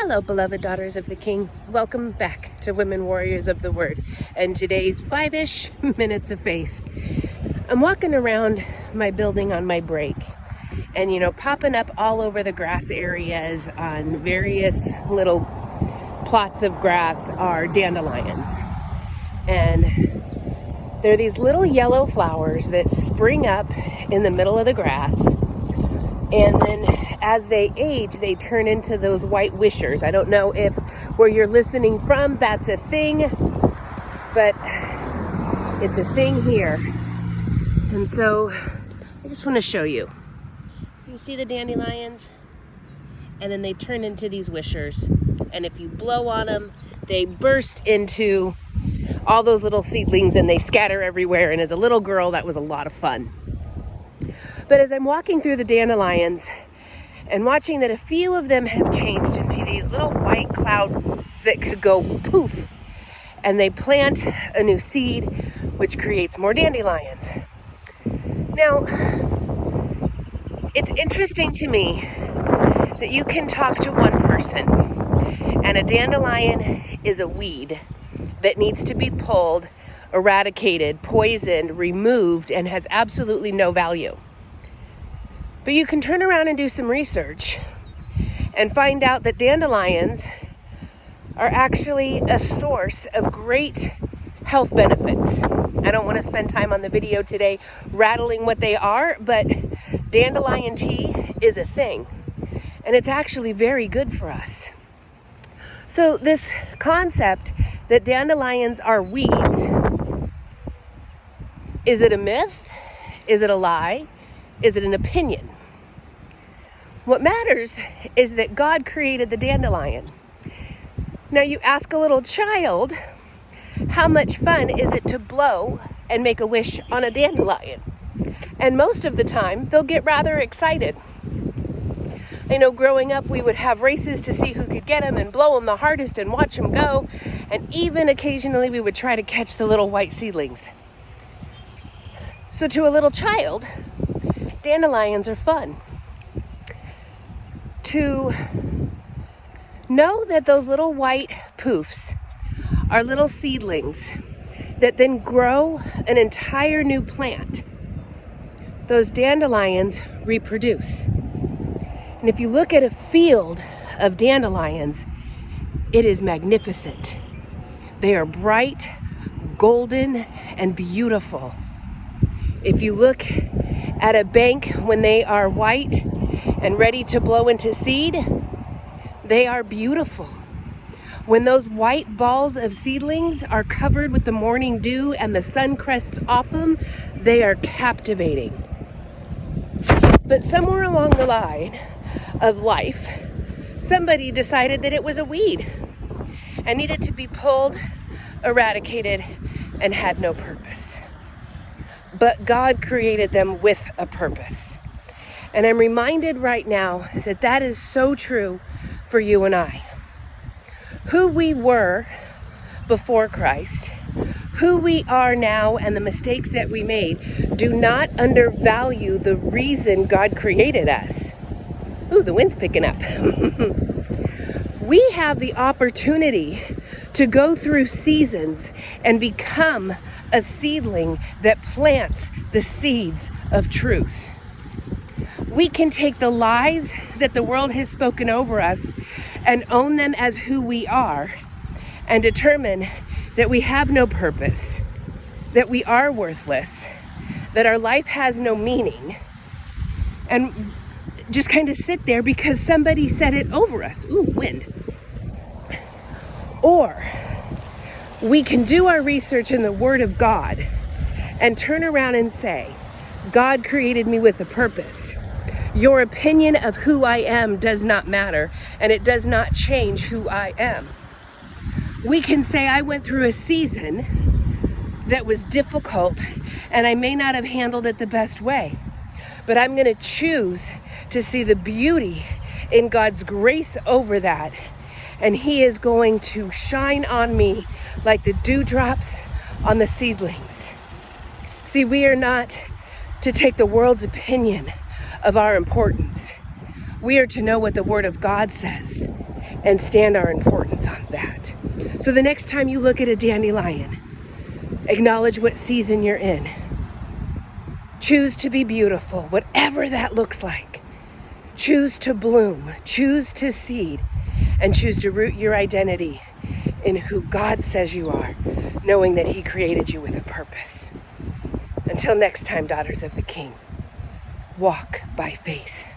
Hello, beloved daughters of the King. Welcome back to Women Warriors of the Word and today's 5-ish minutes of faith. I'm walking around my building on my break and, popping up all over the grass areas on various little plots of grass are dandelions. And they're these little yellow flowers that spring up in the middle of the grass. And then as they age, they turn into those white wishers. I don't know if where you're listening from, that's a thing, but it's a thing here. And so I just want to show you. You see the dandelions? And then they turn into these wishers. And if you blow on them, they burst into all those little seedlings and they scatter everywhere. And as a little girl, that was a lot of fun. But as I'm walking through the dandelions and watching that a few of them have changed into these little white clouds that could go poof, and they plant a new seed, which creates more dandelions. Now, it's interesting to me that you can talk to one person, and a dandelion is a weed that needs to be pulled, eradicated, poisoned, removed, and has absolutely no value. But you can turn around and do some research and find out that dandelions are actually a source of great health benefits. I don't want to spend time on the video today rattling what they are, but dandelion tea is a thing, and it's actually very good for us. So this concept that dandelions are weeds, is it a myth? Is it a lie? Is it an opinion? What matters is that God created the dandelion. Now you ask a little child, how much fun is it to blow and make a wish on a dandelion? And most of the time, they'll get rather excited. Growing up, we would have races to see who could get them and blow them the hardest and watch them go. And even occasionally, we would try to catch the little white seedlings. So to a little child, dandelions are fun. To know that those little white poofs are little seedlings that then grow an entire new plant. Those dandelions reproduce. And if you look at a field of dandelions, it is magnificent. They are bright, golden, and beautiful. If you look at a bank when they are white and ready to blow into seed, they are beautiful. When those white balls of seedlings are covered with the morning dew and the sun crests off them, they are captivating. But somewhere along the line of life, somebody decided that it was a weed and needed to be pulled, eradicated, and had no purpose. But God created them with a purpose. And I'm reminded right now that that is so true for you and I. Who we were before Christ, who we are now, and the mistakes that we made do not undervalue the reason God created us. Ooh, the wind's picking up. We have the opportunity to go through seasons and become a seedling that plants the seeds of truth. We can take the lies that the world has spoken over us and own them as who we are and determine that we have no purpose, that we are worthless, that our life has no meaning, and just kind of sit there because somebody said it over us. Ooh, wind. Or we can do our research in the Word of God and turn around and say, God created me with a purpose. Your opinion of who I am does not matter, and it does not change who I am. We can say I went through a season that was difficult, and I may not have handled it the best way, but I'm going to choose to see the beauty in God's grace over that, and He is going to shine on me like the dewdrops on the seedlings. See, we are not to take the world's opinion of our importance. We are to know what the Word of God says and stand our importance on that. So the next time you look at a dandelion, acknowledge what season you're in. Choose to be beautiful, whatever that looks like. Choose to bloom, choose to seed, and choose to root your identity in who God says you are, knowing that He created you with a purpose. Until next time, daughters of the King, walk by faith.